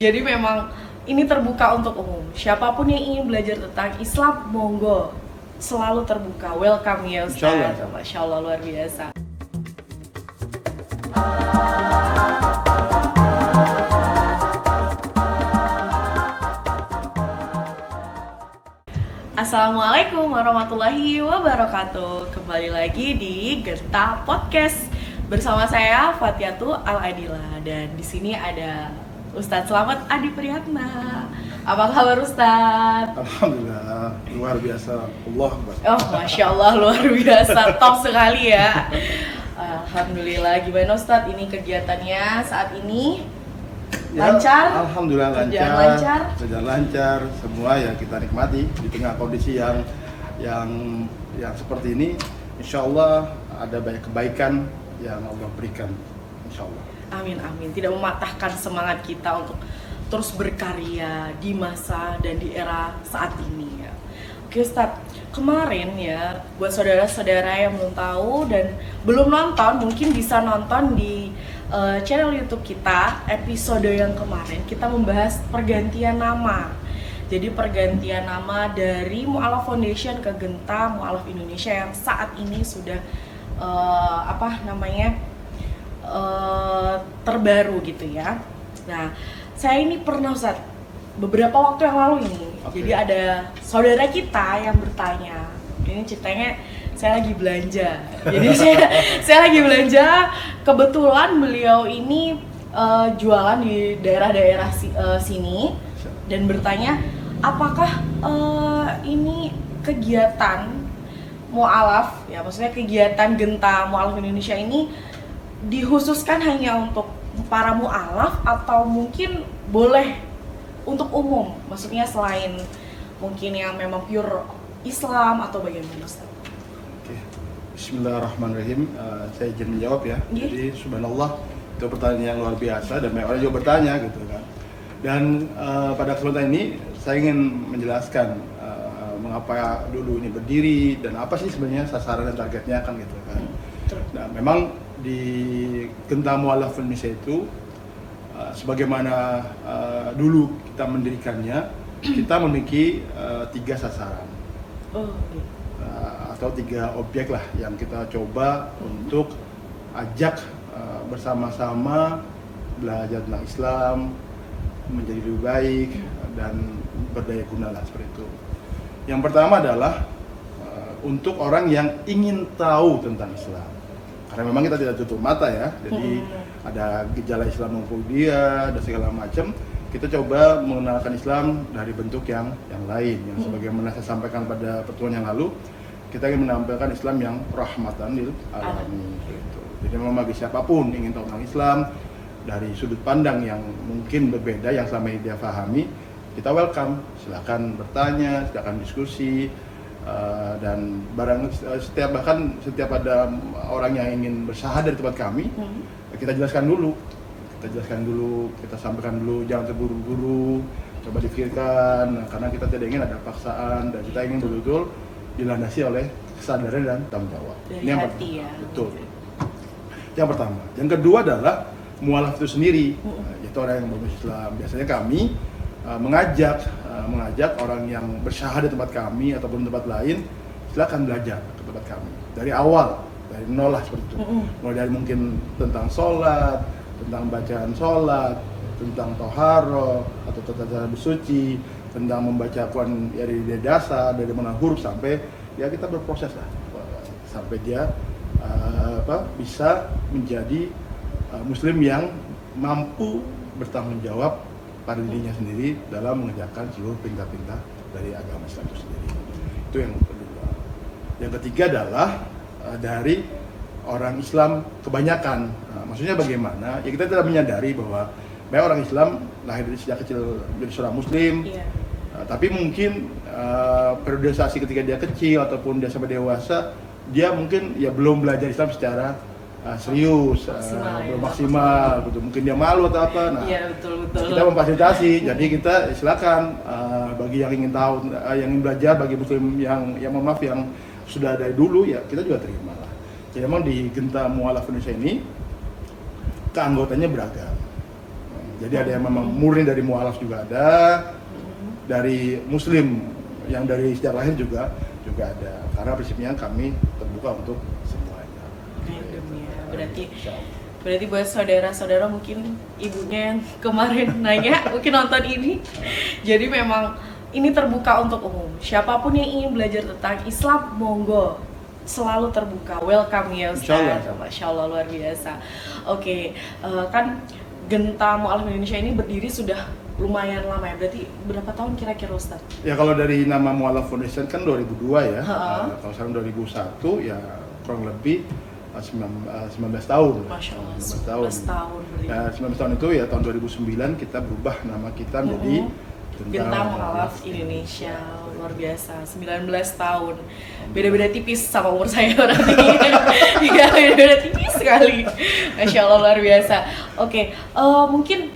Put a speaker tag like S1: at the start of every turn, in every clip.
S1: Jadi memang ini terbuka untuk umum. Siapapun yang ingin belajar tentang Islam, monggo. Selalu terbuka. Welcome ya Ustaz. Masya Allah, luar biasa. Assalamualaikum warahmatullahi wabarakatuh. Kembali lagi di Genta Podcast bersama saya Fatiatu Al-Adila, dan di sini ada Ustadz Slamet Adi Priyatna. Apa kabar Ustadz?
S2: Alhamdulillah, luar biasa. Allah Akbar.
S1: Oh, Masya Allah, luar biasa. Top sekali ya. Alhamdulillah. Gimana Ustadz ini kegiatannya saat ini? Lancar?
S2: Ya, Alhamdulillah lancar. Kerjaan lancar. Semua ya kita nikmati di tengah kondisi yang seperti ini. Insya Allah ada banyak kebaikan yang Allah berikan. Insya Allah.
S1: Amin, amin. Tidak mematahkan semangat kita untuk terus berkarya di masa dan di era saat ini ya. Oke Ustadz, kemarin ya buat saudara-saudara yang belum tahu dan belum nonton, mungkin bisa nonton di channel YouTube kita. Episode yang kemarin kita membahas pergantian nama. Jadi pergantian nama dari Mu'alaf Foundation ke Genta Mu'alaf Indonesia yang saat ini sudah terbaru gitu ya. Nah, saya ini pernah Ustaz, beberapa waktu yang lalu ini, jadi ada saudara kita yang bertanya. Ini ceritanya saya lagi belanja. Jadi saya lagi belanja, kebetulan beliau ini jualan di daerah-daerah sini dan bertanya, apakah ini kegiatan Mu'alaf, ya maksudnya kegiatan Genta Mu'alaf Indonesia ini dikhususkan hanya untuk para mu'alaf atau mungkin boleh untuk umum, maksudnya selain mungkin yang memang pure Islam atau bagaimana Ustaz?
S2: Oke. Bismillahirrahmanirrahim. Saya izin menjawab ya. Jadi subhanallah, itu pertanyaan yang luar biasa dan banyak orang juga bertanya gitu kan. Dan pada kesempatan ini saya ingin menjelaskan mengapa dulu ini berdiri dan apa sih sebenarnya sasaran dan targetnya kan gitu kan. Nah, memang di Genta Mu'alaf Indonesia itu sebagaimana dulu kita mendirikannya, kita memiliki 3 sasaran atau 3 objek lah yang kita coba untuk ajak bersama-sama belajar tentang Islam, menjadi lebih baik dan berdaya guna lah seperti itu. Yang pertama adalah untuk orang yang ingin tahu tentang Islam. Karena memang kita tidak tutup mata ya, jadi ada gejala Islamophobia dan segala macam. Kita coba mengenalkan Islam dari bentuk yang lain, yang sebagaimana saya sampaikan pada pertemuan yang lalu, kita ingin menampilkan Islam yang rahmatan lil alamin. Gitu. Jadi memang bagi siapapun ingin tahu tentang Islam dari sudut pandang yang mungkin berbeda yang selama ini dia pahami, kita welcome. Silakan bertanya, silakan diskusi. Dan setiap ada orang yang ingin bersyahadat di tempat kami, kita jelaskan dulu, kita sampaikan dulu, jangan terburu-buru, coba dipikirkan, karena kita tidak ingin ada paksaan dan kita ingin betul-betul dilandasi oleh kesadaran dan tanggung jawab.
S1: Dari
S2: ini yang
S1: hati ya.
S2: Betul. Yang pertama. Yang kedua adalah mu'alaf itu sendiri, yaitu orang yang berislam. Biasanya kami mengajak orang yang bersyahadat di tempat kami ataupun tempat lain, silakan belajar ke tempat kami dari awal, dari nol lah seperti itu. Mulai dari mungkin tentang sholat, tentang bacaan sholat, tentang toharo atau tata cara bersuci, tentang membaca Quran dari dasar, dari mana huruf sampai ya kita berproses lah sampai dia bisa menjadi muslim yang mampu bertanggung jawab pada dirinya sendiri dalam mengerjakan seluruh perintah-perintah dari agama Islam itu sendiri. Itu yang kedua. Yang ketiga adalah dari orang Islam kebanyakan. Maksudnya bagaimana? Ya kita tidak menyadari bahwa banyak orang Islam lahir dari sejak kecil jadi seorang Muslim, tapi mungkin periodisasi ketika dia kecil ataupun dia sampai dewasa, dia mungkin ya belum belajar Islam secara serius, belum maksimal, gitu. Mungkin dia malu atau apa. Nah,
S1: betul.
S2: kita memfasilitasi. Jadi kita silakan bagi yang ingin tahu, yang ingin belajar, bagi muslim yang maaf yang sudah dari dulu ya kita juga terima lah. Jadi memang di Genta Mu'alaf Indonesia ini keanggotaannya beragam. Jadi ada yang memang murni dari mualaf juga ada, dari muslim yang dari sejak lahir juga ada. Karena prinsipnya kami terbuka untuk semuanya.
S1: Random ya. Berarti buat saudara-saudara mungkin ibunya yang kemarin nanya mungkin nonton ini. Jadi memang ini terbuka untuk umum. Siapapun yang ingin belajar tentang Islam, monggo. Selalu terbuka. Welcome ya Ustaz. Masya Allah luar biasa. Oke, kan Genta Mu'alaf Indonesia ini berdiri sudah lumayan lama ya. Berarti berapa tahun kira-kira Ustaz?
S2: Ya kalau dari nama Mu'alaf Foundation kan 2002 ya. Kalau sekarang 2001 ya kurang lebih 19 tahun.
S1: Masya Allah,
S2: 19 tahun.
S1: 19 tahun.
S2: Ya, 19 tahun itu ya tahun 2009 kita berubah nama kita menjadi
S1: Genta Mu'alaf Indonesia. Luar biasa, 19 tahun. Beda-beda tipis sama umur saya berarti. Iya, beda-beda tipis sekali. Masya Allah luar biasa. Oke, mungkin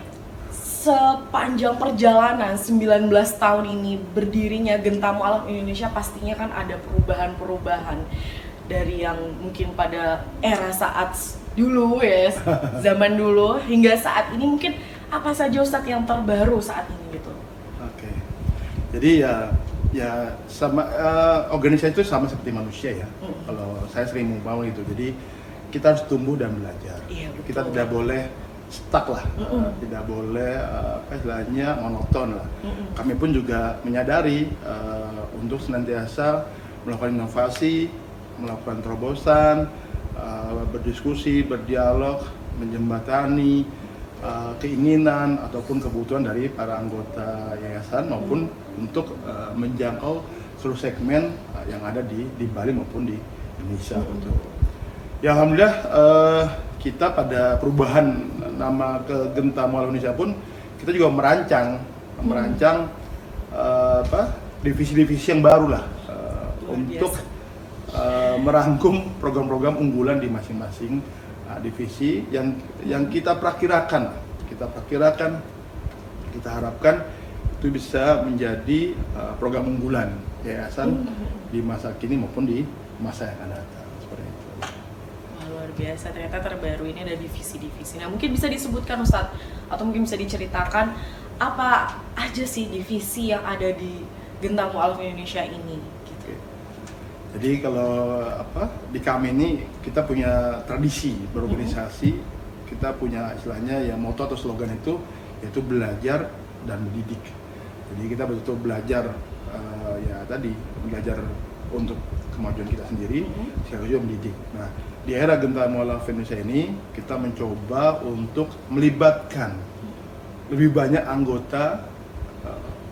S1: sepanjang perjalanan 19 tahun ini berdirinya Genta Mu'alaf Indonesia pastinya kan ada perubahan-perubahan. Dari yang mungkin pada era saat dulu ya, zaman dulu hingga saat ini mungkin apa saja Ustadz yang terbaru saat ini gitu?
S2: Oke. Jadi ya sama organisasi itu sama seperti manusia ya. Kalau saya sering ngomong itu. Jadi kita harus tumbuh dan belajar.
S1: Iya, betul.
S2: Kita tidak boleh stuck lah, tidak boleh apa istilahnya monoton lah. Kami pun juga menyadari untuk senantiasa melakukan inovasi, melakukan terobosan, berdiskusi, berdialog, menjembatani keinginan ataupun kebutuhan dari para anggota yayasan maupun untuk menjangkau seluruh segmen yang ada di Bali maupun di Indonesia. Ya alhamdulillah kita pada perubahan nama ke Genta Mu'alaf Indonesia pun kita juga merancang divisi-divisi yang baru lah untuk merangkum program-program unggulan di masing-masing divisi yang kita perkirakan, kita harapkan itu bisa menjadi program unggulan yayasan di masa kini maupun di masa yang akan datang seperti itu.
S1: Wah, luar biasa, ternyata terbaru ini ada divisi-divisi. Nah mungkin bisa disebutkan Ustadz atau mungkin bisa diceritakan apa aja sih divisi yang ada di Genta Mu'alaf Indonesia ini?
S2: Jadi kalau di kami ini kita punya tradisi berorganisasi, kita punya istilahnya ya moto atau slogan itu yaitu belajar dan mendidik. Jadi kita betul-betul belajar belajar untuk kemajuan kita sendiri, sekaligus juga mendidik. Nah di era Genta Mu'alaf Indonesia ini kita mencoba untuk melibatkan lebih banyak anggota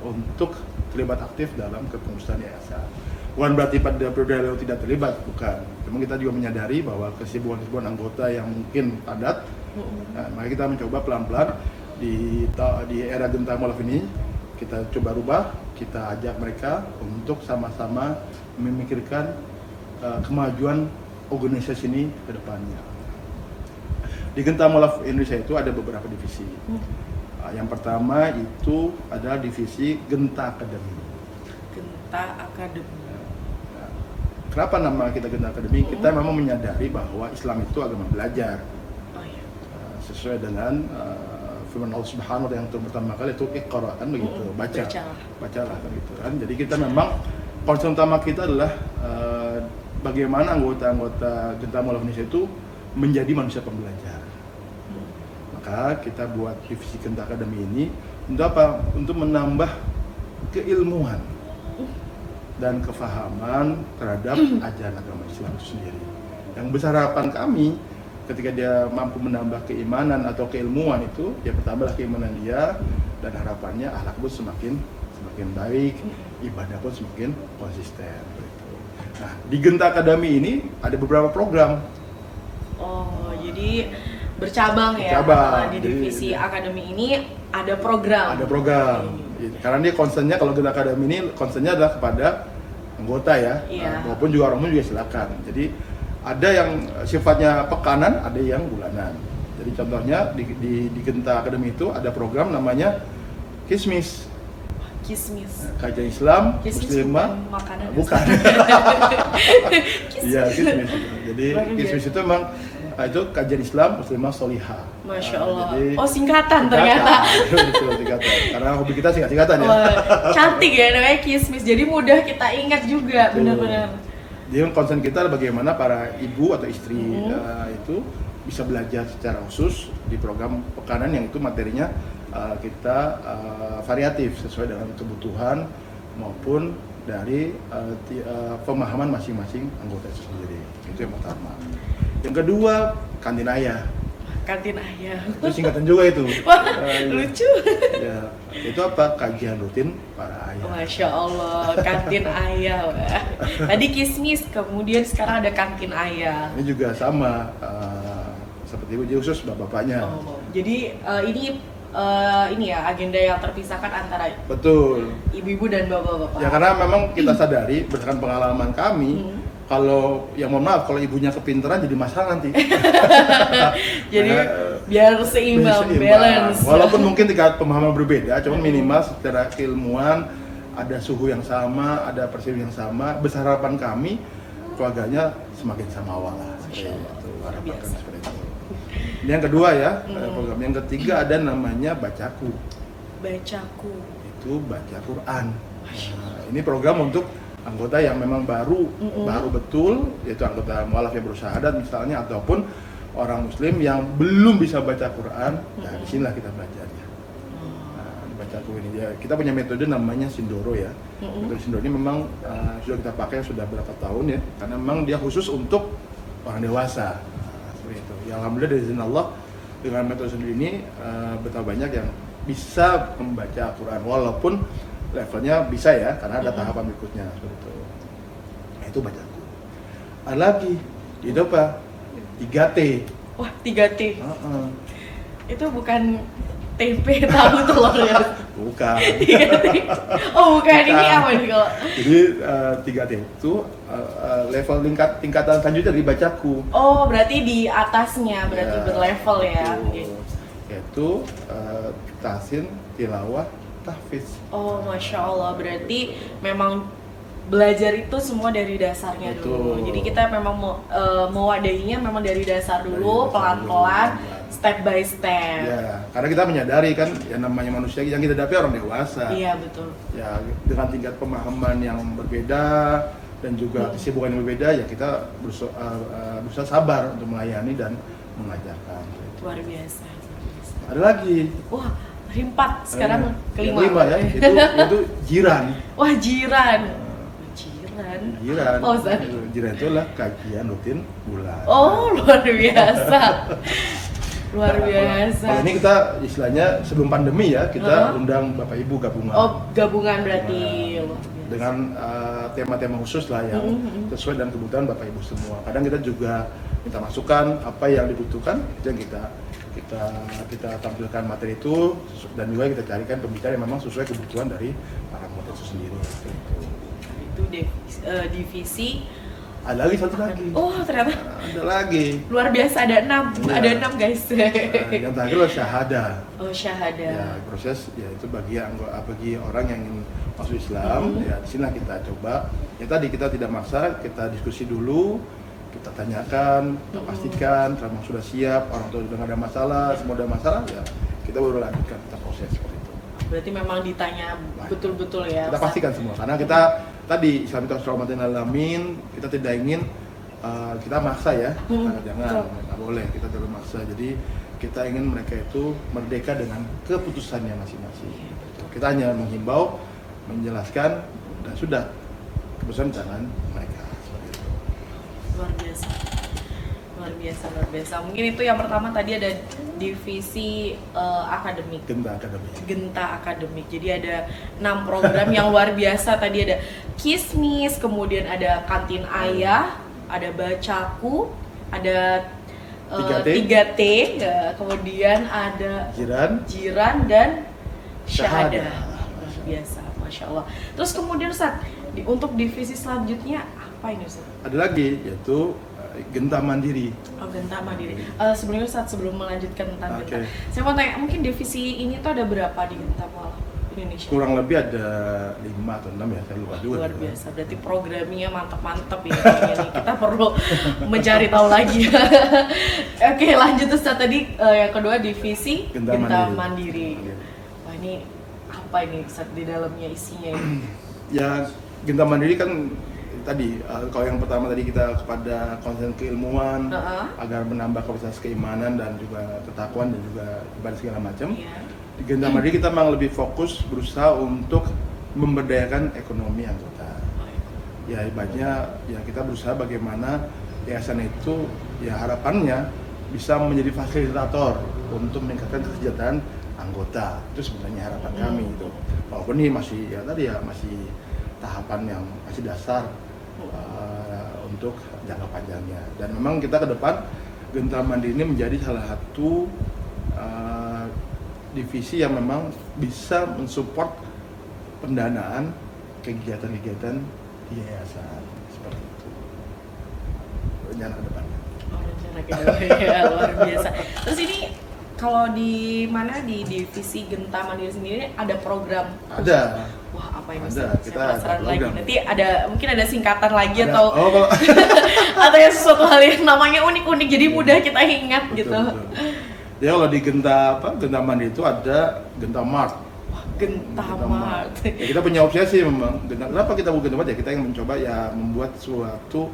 S2: untuk terlibat aktif dalam kepengurusan yayasan. Bukan berarti pada periode lalu tidak terlibat, bukan. Cuma kita juga menyadari bahwa kesibukan anggota yang mungkin padat, maka kita mencoba pelan-pelan di era Genta Mu'alaf ini kita coba rubah, kita ajak mereka untuk sama-sama memikirkan kemajuan organisasi ini ke depannya. Di Genta Mu'alaf Indonesia itu ada beberapa divisi. Yang pertama itu adalah divisi Genta Academy.
S1: Genta Academy.
S2: Kenapa nama kita Genta Academy? Kita memang menyadari bahwa Islam itu agama belajar. Sesuai dengan firman Allah Subhanahu wa taala yang pertama kali itu Iqra kan begitu, bacalah begitu kan. Jadi kita memang concern utama kita adalah bagaimana anggota-anggota Genta Mu'alaf Indonesia itu menjadi manusia pembelajar. Maka kita buat divisi Genta Academy ini untuk apa? Untuk menambah keilmuan dan kefahaman terhadap ajaran agama Islam itu sendiri. Yang besar harapan kami ketika dia mampu menambah keimanan atau keilmuan itu, ya bertambahlah keimanan dia dan harapannya akhlak pun semakin baik, ibadah pun semakin konsisten. Nah, di Genta Academy ini ada beberapa program.
S1: Oh, jadi bercabang ya. Di divisi akademi ini ada program.
S2: Ada program. Karena dia concernnya kalau Genta Academy ini concernnya adalah kepada anggota ya, maupun juga orang umum juga silakan. Jadi ada yang sifatnya pekanan, ada yang bulanan. Jadi contohnya di Genta Academy itu ada program namanya Kismis. Kajian Islam Muslimah.
S1: Makanan.
S2: Bukan. Iya, Kismis. Jadi Kismis itu memang Itu kajian Islam Muslimah Sholihah.
S1: Masya Allah.
S2: Jadi,
S1: Oh singkatan ternyata.
S2: Betul, singkatan. Karena hobi kita singkat-singkatan ya.
S1: Wah, cantik ya namanya Kismis. Jadi mudah kita ingat juga, benar-benar.
S2: Jadi konsen kita adalah bagaimana para ibu atau istri itu bisa belajar secara khusus di program pekanan yang itu materinya kita variatif sesuai dengan kebutuhan maupun dari pemahaman masing-masing anggota itu sendiri. Itu yang pertama. Yang kedua, kantin ayah.
S1: Kantin ayah.
S2: Itu singkatan juga itu.
S1: Wah, lucu.
S2: Ya, itu apa? Kajian rutin para ayah.
S1: Masya Allah, kantin ayah. Wah. Tadi Kismis, kemudian sekarang ada kantin ayah.
S2: Ini juga sama seperti itu, khusus bapak-bapaknya.
S1: Oh, jadi ini ya agenda yang terpisahkan antara
S2: Betul.
S1: ibu-ibu dan bapak-bapak.
S2: Ya karena memang kita sadari berdasarkan pengalaman kami, kalau yang mohon maaf kalau ibunya kepintaran jadi masalah nanti.
S1: Jadi biar seimbang, balance.
S2: Walaupun mungkin tingkat pemahaman berbeda, cuman minimal secara keilmuan ada suhu yang sama, ada persepsi yang sama. Besar harapan kami keluarganya semakin samawa lah. Seperti itu. Harapan kami seperti itu. Ini yang kedua ya, program yang ketiga ada namanya Bacaku.
S1: Bacaku.
S2: Itu baca Quran. Nah, ini program untuk anggota yang memang baru betul, yaitu anggota mualaf yang bersyahadat misalnya, ataupun orang muslim yang belum bisa baca Quran. Nah, disinilah kita belajarnya. Nah, Bacaku ini ya, kita punya metode namanya Sindoro ya. Metode Sindoro ini memang sudah kita pakai sudah berapa tahun ya, karena memang dia khusus untuk orang dewasa. Seperti itu. Ya, alhamdulillah dari izin Allah dengan metode Sindoro ini betapa banyak yang bisa membaca Quran walaupun levelnya bisa ya, karena ada tahapan berikutnya seperti itu. Nah, itu Bacaku. Ada lagi, itu apa? 3T.
S1: Wah, 3T. Itu bukan tempe tahu telur ya?
S2: Bukan.
S1: 3T. Oh, bukan. Ini apa nih kalau?
S2: Jadi 3T itu level tingkatan selanjutnya dari Bacaku.
S1: Oh, berarti di atasnya, berarti
S2: Ya,
S1: berlevel ya.
S2: Yaitu tahsin, tilawah, tahfiz.
S1: Oh, Masya Allah, berarti memang belajar itu semua dari dasarnya dulu.
S2: Betul.
S1: Jadi kita memang mewadahinya memang dari dasar dulu, pelan-pelan, step by step.
S2: Ya, karena kita menyadari kan, yang namanya manusia yang kita hadapi orang dewasa.
S1: Iya, betul.
S2: Ya, dengan tingkat pemahaman yang berbeda dan juga kesibukan yang berbeda, ya kita berusaha sabar untuk melayani dan mengajarkan.
S1: Luar biasa.
S2: Ada lagi.
S1: Wah, 4 sekarang
S2: yang
S1: kelima.
S2: 5 ya, itu jiran.
S1: Wah, jiran.
S2: Jiran.
S1: Oh, Ustaz.
S2: Jiran itu adalah kajian rutin bulan.
S1: Oh, luar biasa. Luar biasa.
S2: Kalau ini kita istilahnya sebelum pandemi ya, kita undang Bapak Ibu gabungan.
S1: Oh, gabungan berarti. Luar biasa.
S2: Dengan tema-tema khusus lah yang sesuai dengan kebutuhan Bapak Ibu semua. Kadang kita juga minta masukan apa yang dibutuhkan, itu yang kita tampilkan materi itu, dan juga kita carikan pembicara yang memang sesuai kebutuhan dari para anggota itu sendiri.
S1: Itu divisi.
S2: Ada lagi satu lagi.
S1: Oh, ternyata
S2: Ada lagi.
S1: luar biasa, ada 6.
S2: Iya.
S1: Ada 6 guys.
S2: Yang terakhir adalah syahada.
S1: Oh, syahada.
S2: Ya, proses ya itu bagi orang yang ingin masuk Islam, ya di sini kita coba. Ya tadi kita tidak maksa, kita diskusi dulu, kita tanyakan, kita pastikan memang sudah siap, orang tua sudah nggak ada masalah, semua ada masalah, ya kita baru lanjutkan kita proses seperti itu.
S1: Berarti memang ditanya betul-betul ya.
S2: Kita pastikan semua, karena kita tadi Islam itu rahmatan lil alamin, kita tidak ingin kita maksa ya, karena jangan, nggak boleh, kita tidak maksa. Jadi kita ingin mereka itu merdeka dengan keputusannya masing-masing. Kita hanya menghimbau, menjelaskan, dan sudah keputusan tangan mereka. Seperti itu.
S1: Luar biasa. Luar biasa, luar biasa. Mungkin itu yang pertama tadi ada divisi akademik. Genta akademik. Jadi ada 6 program yang luar biasa. Tadi ada Kismis, kemudian ada kantin ayah, ada Bacaku, ada 3T, kemudian ada jiran dan syahada. Luar biasa, Masya Allah. Terus kemudian Ustaz, untuk divisi selanjutnya apa ini Ustaz?
S2: Ada lagi, yaitu Genta Mandiri.
S1: Oh, Genta Mandiri. Sebelumnya Ustaz, sebelum melanjutkan tentang Genta, saya mau tanya, mungkin divisi ini tuh ada berapa di Genta Mualaf? Indonesia?
S2: Kurang lebih ada 5 atau 6 ya, saya lupa juga.
S1: Luar biasa, berarti programmingnya mantap-mantap ya kayaknya nih. Kita perlu mencari tahu lagi. Oke, lanjut Ustaz, tadi yang kedua divisi Genta Mandiri. Wah, ini apa ini Ustaz di dalamnya isinya ini?
S2: Ya, Genta Mandiri kan tadi kalau yang pertama tadi kita kepada konsen keilmuan agar menambah kapasitas keimanan dan juga ketakwaan dan juga ibadah segala macam. Di Genta Mandiri kita memang lebih fokus berusaha untuk memberdayakan ekonomi anggota. Ya ibaratnya ya kita berusaha bagaimana yayasan itu ya harapannya bisa menjadi fasilitator untuk meningkatkan kesejahteraan anggota. Itu sebenarnya harapan kami itu. Walaupun ini masih ya tadi ya masih tahapan yang masih dasar untuk jangka panjangnya. Dan memang kita ke depan Genta Mandiri ini menjadi salah satu divisi yang memang bisa mensupport pendanaan kegiatan-kegiatan di yayasan seperti itu. Rencana ke depannya.
S1: Rencana ke depannya luar biasa. Terus ini kalau di mana di divisi Genta Mandiri sendiri ada program?
S2: Ada.
S1: Wah, apa ini?
S2: Ada, kita ada
S1: lagi.
S2: program.
S1: Nanti mungkin ada singkatan lagi
S2: Ada.
S1: atau
S2: kalau
S1: atau ya sesuatu hal yang namanya unik-unik jadi mudah kita ingat gitu.
S2: betul. Ya kalau di Genta Mandiri itu ada Genta Mart.
S1: Wah, Genta Mart.
S2: Ya, kita punya obsesi memang. Kenapa kita buat Genta Mart ya? Kita ingin mencoba ya membuat suatu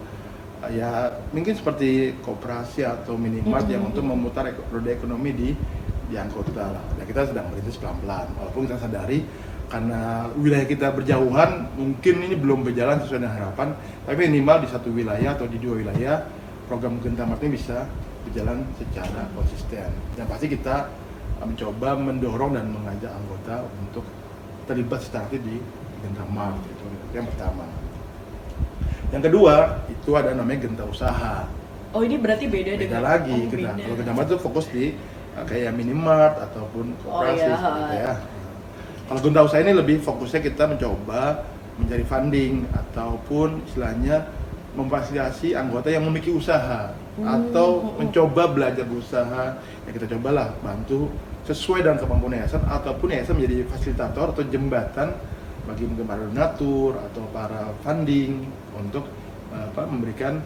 S2: ya mungkin seperti koperasi atau minimart yang untuk memutar roda ekonomi di anggota lah. Ya, kita sedang merintis pelan-pelan. Walaupun kita sadari karena wilayah kita berjauhan, mungkin ini belum berjalan sesuai dengan harapan. Tapi minimal di satu wilayah atau di 2 wilayah program Genta Mart ini bisa berjalan secara konsisten. Dan pasti kita mencoba mendorong dan mengajak anggota untuk terlibat secara aktif di Genta Mart. Itu yang pertama. Yang kedua itu ada namanya Genta Usaha.
S1: Oh, ini berarti beda dengan
S2: lagi kita. Kalau Genta Mart itu fokus di kayak minimart ataupun koperasi gitu ya. Kalau Genta Usaha ini lebih fokusnya kita mencoba mencari funding ataupun istilahnya memfasilitasi anggota yang memiliki usaha atau mencoba belajar berusaha. Ya kita cobalah bantu sesuai dengan kemampuan yayasan ataupun yayasan menjadi fasilitator atau jembatan bagi mungkin para donatur atau para funding untuk memberikan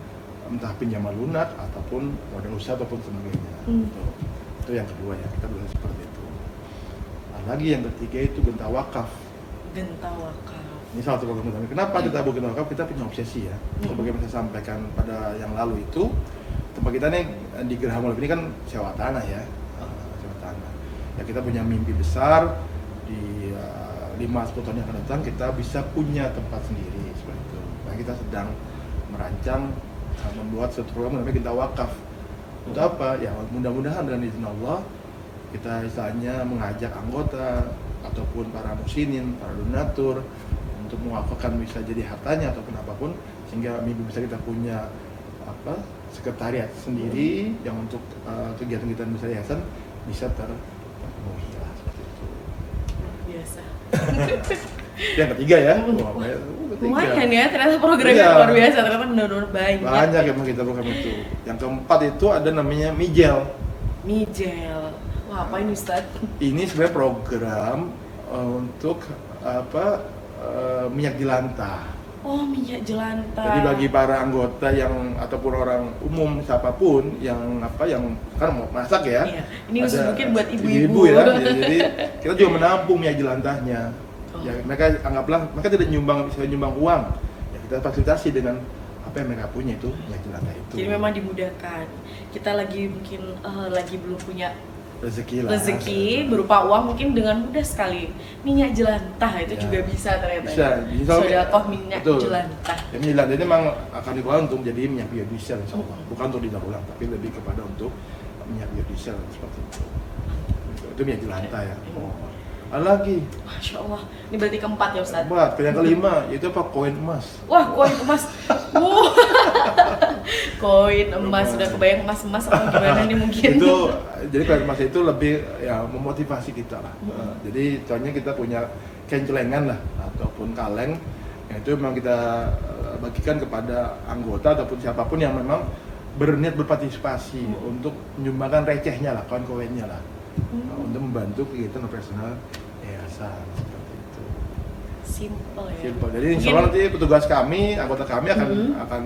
S2: entah pinjaman lunak ataupun modal usaha ataupun sebagainya. Itu yang kedua ya, kita berusaha seperti itu. Nah, lagi yang ketiga itu Genta Wakaf.
S1: Genta Wakaf.
S2: Ini salah satu program kami. Kenapa kita buat Genta Wakaf? Kita punya obsesi ya. Sebagai saya sampaikan pada yang lalu itu, tempat kita nih di Geraha Mulai ini kan sewa tanah ya, sewa tanah. Ya kita punya mimpi besar di 5-10 tahun yang akan datang kita bisa punya tempat sendiri seperti itu. Nah kita sedang merancang membuat suatu program namanya Genta Wakaf. Untuk apa? Ya mudah-mudahan dengan izin Allah kita istilahnya mengajak anggota ataupun para musinin, para donatur untuk mewakafkan bisa jadi hartanya ataupun apapun sehingga mimpi bisa kita punya sekretariat sendiri yang untuk kegiatan-kegiatan besar yayasan bisa terpenuhi lah seperti itu.
S1: Luar biasa.
S2: Yang ketiga ya.
S1: Lumayan ya, ternyata programnya luar biasa, ternyata benar-benar banyak.
S2: Banyak yang kita program itu. Yang keempat itu ada namanya Mijel.
S1: Mijel. Wah, apa ini Ustaz?
S2: Ini sebenarnya program untuk minyak jelantah.
S1: Oh, minyak jelantah.
S2: Jadi bagi para anggota yang ataupun orang umum siapapun yang kan mau masak ya.
S1: Iya. Ini khusus mungkin buat
S2: ibu-ibu ya. Jadi kita juga menampung minyak jelantahnya. Ya mereka anggaplah mereka tidak bisa nyumbang uang. Ya kita fasilitasi dengan apa yang mereka punya itu minyak jelantah itu.
S1: Jadi memang dimudahkan. Kita lagi mungkin lagi belum punya rezeki berupa uang, mungkin dengan mudah sekali minyak jelantah itu juga bisa ternyata.
S2: Bisa.
S1: Sedekah minyak jelantah.
S2: Ya, minyak jelantah ini memang akan dikelola untuk menjadi minyak biodiesel insyaallah. Bukan untuk didaur ulang, tapi lebih kepada untuk minyak biodiesel seperti itu. Itu minyak jelantah ya. Ada lagi.
S1: Masya Allah. Ini berarti keempat ya Ustaz?
S2: Keempat. Yang kelima itu koin emas.
S1: Wah, koin emas. Koin emas, sudah kebayang emas-emas atau gimana nih mungkin?
S2: Itu jadi koin emas itu lebih ya memotivasi kita lah. Jadi contohnya kita punya kencelengan lah ataupun kaleng yang itu memang kita bagikan kepada anggota ataupun siapapun yang memang berniat berpartisipasi untuk menyumbangkan recehnya lah, koin-koinnya lah. Untuk membantu kegiatan operasional yayasan seperti
S1: simple ya.
S2: Simple. Jadi insya Allah nanti petugas kami, anggota kami akan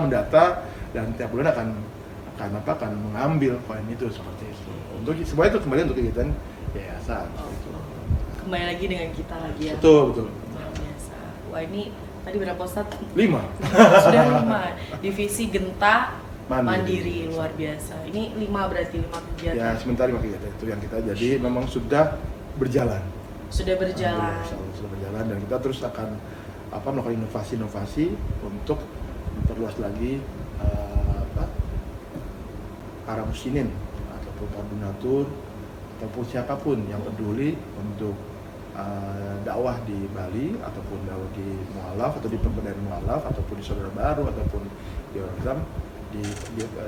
S2: mendata dan tiap bulan akan mengambil koin itu seperti itu. Untuk semua itu kembali untuk kegiatan yayasan. Gitu.
S1: Kembali lagi dengan kita lagi ya.
S2: Betul.
S1: Luar biasa. Wah ini tadi berapa Ustaz?
S2: 5.
S1: Sudah 5. Divisi Genta Mandiri luar biasa. Ini 5 berarti 5 kegiatan.
S2: Ya sementara 5 kegiatan itu yang kita jadi memang sudah berjalan.
S1: Sudah berjalan.
S2: Sudah berjalan dan kita terus akan melakukan inovasi untuk memperluas lagi para muslimin ataupun para donatur ataupun siapapun yang peduli untuk dakwah di Bali ataupun dakwah di mualaf atau di pemberdayaan mualaf ataupun di saudara baru ataupun di orang Islam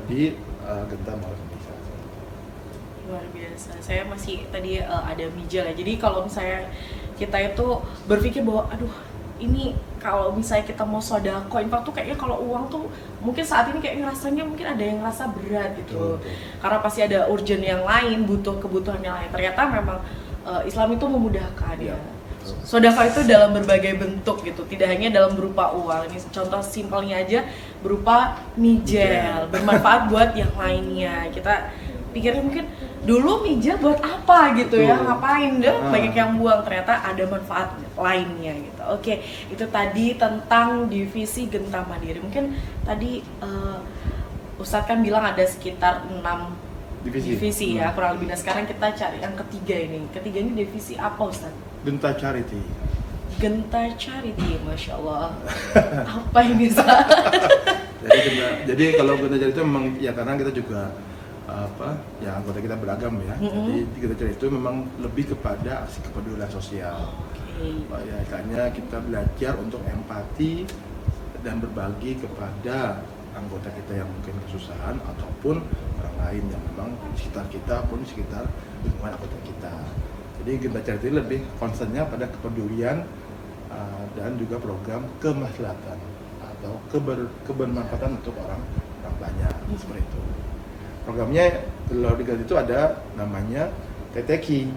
S2: di Genta Mualaf Indonesia.
S1: Luar biasa. Saya masih tadi ada mijal ya. Jadi kalau misalnya kita itu berpikir bahwa aduh ini kalau misalnya kita mau sodako infak tuh kayaknya kalau uang tuh mungkin saat ini kayak ngerasanya mungkin ada yang ngerasa berat gitu. Karena pasti ada urgent yang lain, butuh kebutuhan yang lain. Ternyata memang Islam itu memudahkan ya. Sodako itu dalam berbagai bentuk gitu, tidak hanya dalam berupa uang. Ini contoh simpelnya aja berupa mijel, bermanfaat buat yang lainnya. Kita pikirnya mungkin dulu mijel buat apa gitu ya, ngapain deh banyak yang buang, ternyata ada manfaat lainnya gitu. Oke, itu tadi tentang divisi Genta Mandiri. Mungkin tadi Ustadz kan bilang ada sekitar 6 divisi ya kurang lebih. Nah sekarang kita cari yang ketiga ini. Ketiga ini divisi apa Ustadz?
S2: Genta Charity.
S1: Genta Charity, Masya Allah. Apa ini Ustadz?
S2: jadi kalau Genta Charity memang ya karena kita juga anggota kita beragam ya. Jadi Genta Charity itu memang lebih kepada aksi kepedulian sosial. Ya, karena kita belajar untuk empati dan berbagi kepada anggota kita yang mungkin kesusahan ataupun orang lain yang memang di sekitar kita pun di sekitar lingkungan anggota kita. Jadi Genta Charity lebih concernnya pada kepedulian dan juga program kemaslahatan atau kebermanfaatan untuk orang banyak seperti itu. Programnya kalau di Genta itu ada namanya TTQ,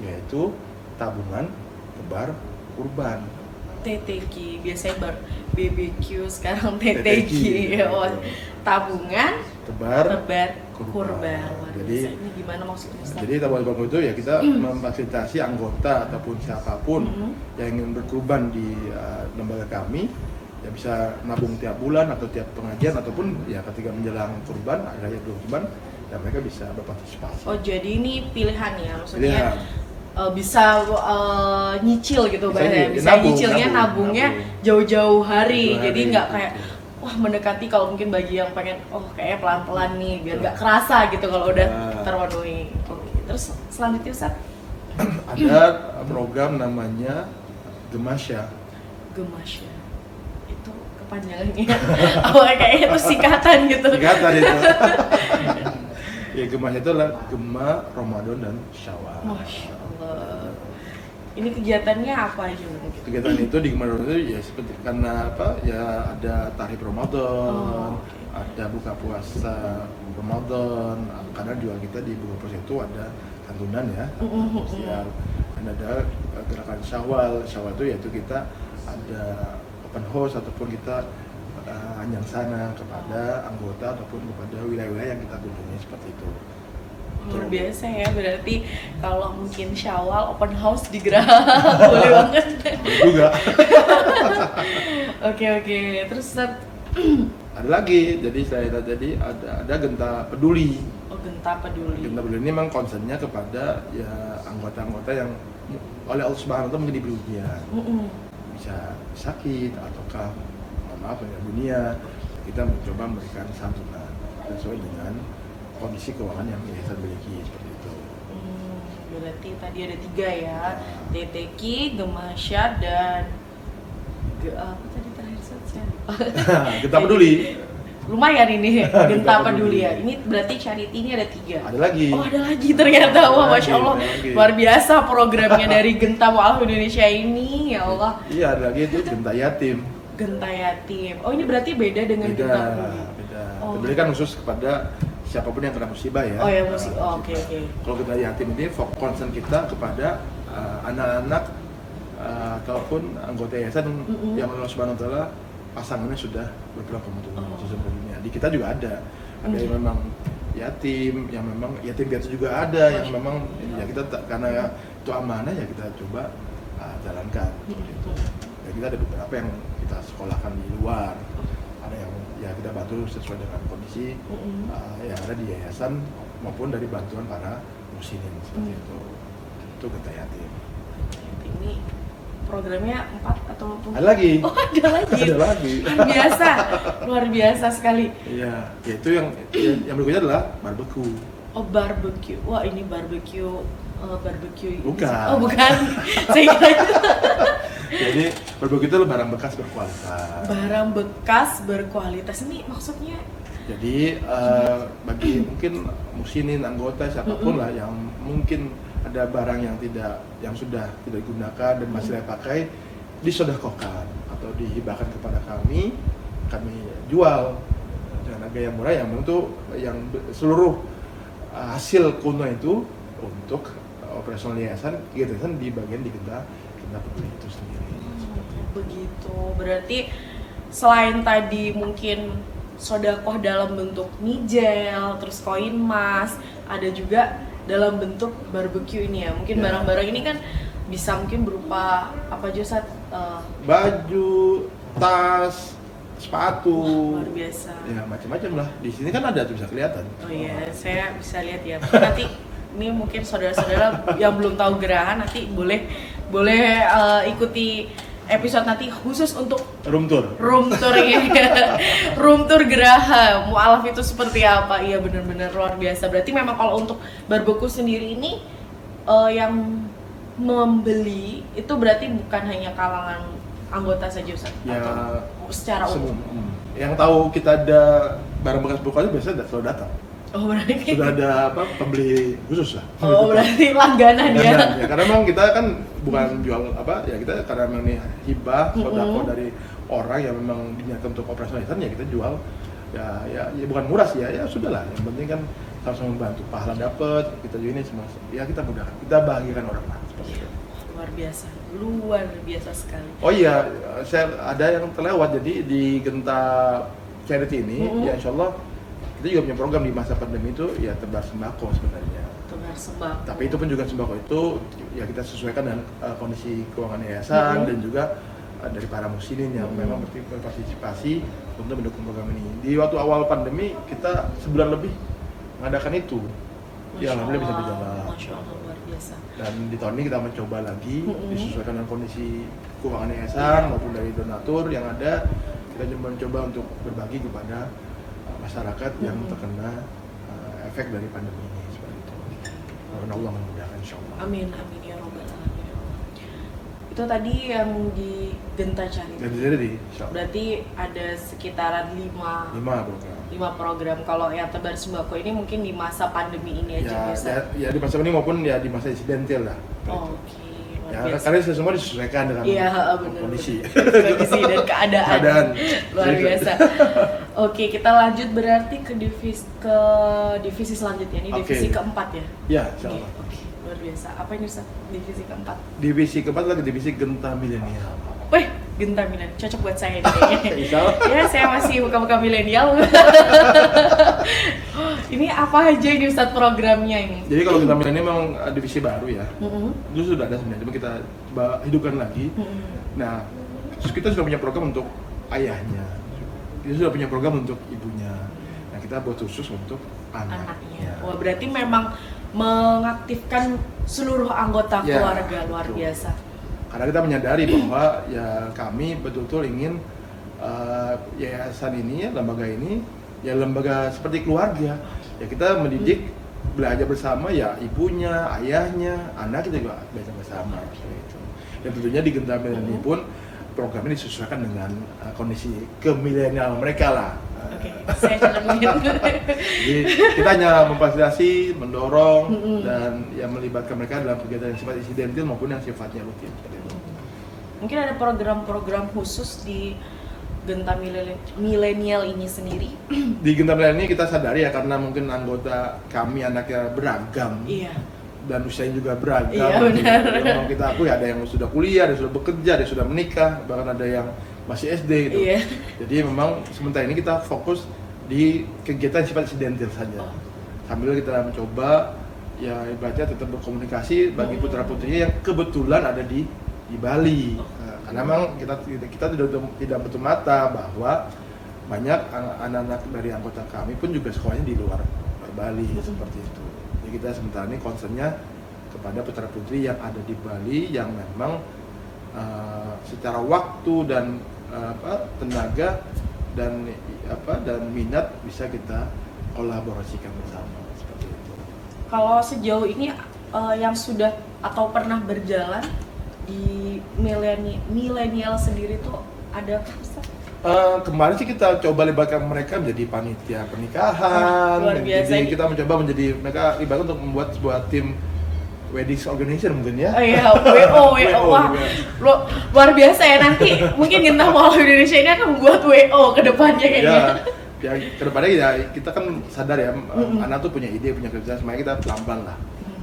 S2: yaitu tabungan tebar kurban.
S1: TTQ, biasanya BBQ, sekarang TTQ. Tabungan tebar kurban.
S2: Jadi
S1: ini gimana maksudnya?
S2: Jadi tabungan kurban itu ya kita memfasilitasi anggota ataupun siapapun yang ingin berkurban di lembaga kami ya bisa nabung tiap bulan atau tiap pengajian ataupun ya ketika menjelang kurban ada yang belum kurban ya mereka bisa berpartisipasi.
S1: Oh jadi ini pilihan ya, maksudnya bisa nyicil gitu bisa nyicilnya nabungnya jauh-jauh hari, jadi nggak kayak wah mendekati kalau mungkin bagi yang pengen kayaknya pelan-pelan nih biar nggak kerasa gitu kalau udah terpenuhi. Terus selanjutnya Ustaz?
S2: Ada program namanya Gemasya.
S1: Itu kepanjangannya kayaknya itu singkatan gitu.
S2: Singkatan itu. Ya Gemasya itu adalah Gema Ramadan dan Syawal.
S1: Masya Allah. Ini kegiatannya apa aja?
S2: Kegiatan itu di Gema Ramadan itu ya seperti karena ya ada tarif Ramadan, ada buka puasa Ramadan, karena juga kita di buka puasa itu ada santunan ya, sosial, dan ada gerakan Syawal itu yaitu kita ada open house ataupun kita anyang sana kepada anggota ataupun kepada wilayah-wilayah yang kita kunjungi seperti itu.
S1: Luar biasa ya, berarti kalau mungkin Syawal open house di Geraha boleh banget.
S2: Boleh juga.
S1: Oke. Terus
S2: ada lagi, jadi ada Genta Peduli.
S1: Genta Peduli.
S2: Genta Peduli ini memang concernnya kepada ya anggota-anggota yang oleh Allah Subhanahu wa Ta'ala mungkin diberi ujian. Bisa sakit ataukah meninggal dunia, kita mencoba memberikan santunan sesuai dengan kondisi keuangan yang yayasan miliki seperti itu.
S1: Berarti tadi ada 3 ya, TTQ, Gemasya dan apa tadi terakhir saja?
S2: Genta Peduli.
S1: Lumayan ini Genta Peduli ya. Ini berarti charity ini ada 3.
S2: Ada lagi.
S1: Oh ada lagi ternyata. Wah Masya Allah luar biasa programnya dari Genta Mualaf Indonesia ini, ya Allah.
S2: Iya ada lagi itu Genta Yatim.
S1: Genta Yatim. Oh ini berarti beda dengan Genta Peduli.
S2: Beda. Peduli kan khusus kepada siapapun yang kena musibah ya.
S1: Oh ya musibah. Oke.
S2: Kalau Genta Yatim ini concern kita kepada anak-anak ataupun anggota yayasan yang Allah Subhanahu wa taala pasangannya sudah berpulang ke dunia. Di kita juga ada yang memang yatim, yang memang yatim piatu juga ada, yang memang ya kita karena itu amanah ya kita coba jalankan gitu. Ya kita ada beberapa yang kita sekolahkan di luar, ada yang ya kita bantu sesuai dengan kondisi yang ada di yayasan maupun dari bantuan para muslimin seperti itu Genta Yatim.
S1: Ini programnya 4 atau
S2: ada lagi?
S1: Oh, ada lagi.
S2: Ada lagi.
S1: Luar biasa sekali.
S2: Iya, yaitu yang berikutnya adalah barbecue.
S1: Oh, barbecue. Wah, ini barbecue
S2: Bukan.
S1: Oh, bukan. Saya kira itu.
S2: Jadi barbecue itu barang bekas berkualitas.
S1: Barang bekas berkualitas ini maksudnya?
S2: Jadi bagi mungkin muslimin, anggota siapapun lah yang mungkin ada barang yang sudah tidak digunakan dan masih layak pakai, disedekahkan atau dihibahkan kepada kami jual dengan harga yang murah, yang tentu yang seluruh hasil kuno itu untuk operasional yayasan di bagian di Genta Peduli itu sendiri.
S1: Begitu, berarti selain tadi mungkin sodakoh dalam bentuk nijel, terus koin emas, ada juga dalam bentuk barbecue ini ya. Mungkin barang-barang ini kan bisa mungkin berupa apa aja, Ustaz?
S2: Baju, tas, sepatu.
S1: Wah, luar biasa.
S2: Ya macam-macam lah. Di sini kan ada tuh bisa kelihatan.
S1: Oh iya, saya bisa lihat ya. Nanti ini mungkin saudara-saudara yang belum tahu gerahan nanti boleh ikuti episode nanti khusus untuk
S2: room tour
S1: ya. Room tour Geraha Mu'alaf itu seperti apa. Iya, benar-benar luar biasa. Berarti memang kalau untuk barbecue sendiri ini yang membeli itu berarti bukan hanya kalangan anggota saja, Ustaz?
S2: Ya,
S1: atau secara umum?
S2: Yang tahu kita ada barang bekas bukannya biasanya selalu datang.
S1: Oh, berarti
S2: sudah ada pembeli khusus lah.
S1: Oh, berarti langganan ya.
S2: Ya, karena memang kita kan bukan jual ya kita karena memang ini hibah sedekah dari orang yang memang diniatkan untuk operasional yayasan, ya kita jual ya bukan murah sih ya sudahlah, yang penting kan sama-sama membantu, pahala dapat, kita juga ini semua ya kita mudahkan, kita bahagiakan orang lah seperti itu.
S1: Luar biasa sekali.
S2: Oh iya, saya ada yang terlewat, jadi di Genta Charity ini ya insyaallah kita juga punya program di masa pandemi itu ya tebar sembako sebenarnya.
S1: Tebar sembako.
S2: Tapi itu pun juga sembako itu ya kita sesuaikan dengan kondisi keuangan yayasan dan juga dari para muslimin yang memang berpartisipasi untuk mendukung program ini. Di waktu awal pandemi kita sebulan lebih mengadakan itu. Ya alhamdulillah bisa berjalan.
S1: Masya Allah, luar biasa.
S2: Dan di tahun ini kita mencoba lagi disesuaikan dengan kondisi keuangan yayasan maupun dari donatur yang ada. Kita mencoba untuk berbagi kepada masyarakat yang terkena efek dari pandemi ini seperti itu. Mudah-mudahan Allah memudahkan insyaallah.
S1: Amin ya robbal alamin. Itu tadi yang di Genta Charity.
S2: Jadi
S1: berarti ada sekitaran 5 program. Kalau yang tebar sembako ini mungkin di masa pandemi ini aja biasa.
S2: Ya di masa ini maupun ya di masa insidental lah.
S1: Oke.
S2: Ya, karena semua disesuaikan dengan kondisi
S1: dan keadaan. Luar biasa. Oke, kita lanjut berarti ke divisi selanjutnya. Ini divisi keempat ya?
S2: Ya, insyaallah.
S1: Oke, luar biasa. Apa ini, Ustaz? Divisi keempat?
S2: Divisi keempat lagi divisi Genta Milenial.
S1: Wih, Genta Milenial. Cocok buat saya nih kayaknya. Ya, saya masih buka-buka milenial. Ini apa aja ini, Ustaz, programnya ini?
S2: Jadi kalau Genta Milenial memang divisi baru ya. Itu sudah ada sebenarnya, cuma kita hidupkan lagi. Nah, kita sudah punya program untuk ayahnya. Kita sudah punya program untuk ibunya. Nah, kita buat khusus untuk anaknya.
S1: Wah, berarti memang mengaktifkan seluruh anggota keluarga, luar biasa.
S2: Karena kita menyadari bahwa ya kami betul-betul ingin yayasan ini, lembaga ini, ya lembaga seperti keluarga. Ya kita mendidik, belajar bersama ya ibunya, ayahnya, anak kita juga belajar bersama. Gitu. Dan tentunya di Genta Milenial ini pun program ini disesuaikan dengan kondisi kemilenial mereka lah.
S1: Oke, saya cenderungin.
S2: Jadi kita hanya memfasilitasi, mendorong dan ya melibatkan mereka dalam kegiatan yang sifat insidental maupun yang sifatnya rutin.
S1: Mungkin ada program-program khusus di Genta Milenial ini sendiri?
S2: Di Genta Milenial ini kita sadari ya karena mungkin anggota kami anaknya beragam.
S1: Iya.
S2: dan usianya juga beragam.
S1: Iya, benar.
S2: Memang kita akui ada yang sudah kuliah, ada yang sudah bekerja, ada yang sudah menikah, bahkan ada yang masih SD gitu.
S1: Iya.
S2: Jadi memang sementara ini kita fokus di kegiatan sifat insidental saja. Sambil kita mencoba ya ibaratnya tetap berkomunikasi bagi putra-putrinya yang kebetulan ada di Bali. Nah, karena memang kita tidak betul mata bahwa banyak anak-anak dari anggota kami pun juga sekolahnya di luar Bali seperti itu. Jadi kita sementara ini concernnya kepada putra-putri yang ada di Bali yang memang secara waktu dan tenaga dan minat bisa kita kolaborasikan bersama seperti itu.
S1: Kalau sejauh ini yang sudah atau pernah berjalan di milenial sendiri tuh ada apa, Ustaz?
S2: Kemarin sih kita coba libatkan mereka menjadi panitia pernikahan.
S1: Luar biasa.
S2: Jadi kita mencoba menjadi mereka libatkan untuk membuat sebuah tim wedding organization mungkin ya.
S1: Oh iya, WO, wah, luar biasa ya, nanti mungkin Genta Mall Indonesia ini akan membuat WO ke depannya kayaknya.
S2: Ya kedepannya ya kita kan sadar ya, anak tuh punya ide, punya kerja, semuanya kita pelan-pelan lah,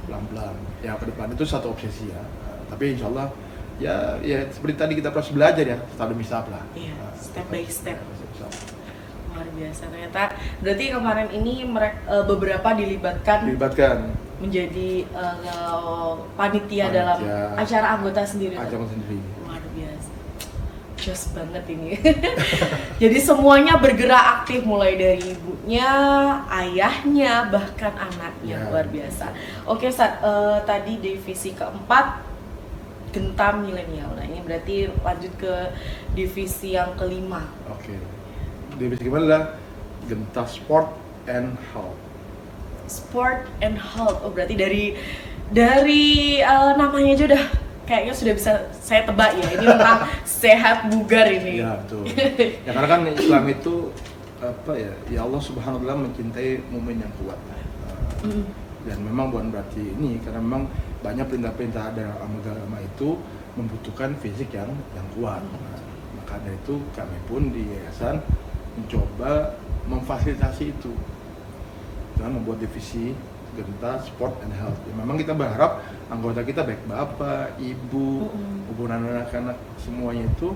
S2: pelan-pelan. Ya ke depan itu satu obsesi ya, tapi insya Allah ya seperti tadi kita proses belajar ya, step demi step lah.
S1: Iya, step by step. Luar biasa ternyata. Berarti kemarin ini mereka beberapa dilibatkan menjadi panitia dalam acara anggota sendiri.
S2: Acara sendiri.
S1: Luar biasa. Just banget ini. Jadi semuanya bergerak aktif mulai dari ibunya, ayahnya, bahkan anaknya. Luar biasa. Oke, tadi divisi keempat Genta Milenial. Nah, ini berarti lanjut ke divisi yang kelima.
S2: Oke. Divisi kelima adalah Genta Sport and Health.
S1: Sport and Health. Oh, berarti dari namanya aja udah kayaknya sudah bisa saya tebak ya. Ini tentang sehat bugar ini.
S2: Ya, betul. Ya karena kan Islam itu ya Allah Subhanahu wa taala mencintai mukmin yang kuat. Dan memang bukan berarti ini, karena memang banyak perintah-perintah dari agama itu membutuhkan fisik yang kuat. Nah, maka dari itu kami pun di yayasan mencoba memfasilitasi itu dengan membuat divisi Genta Sport and Health. Ya, memang kita berharap anggota kita baik bapak, ibu, hubungan anak-anak semuanya itu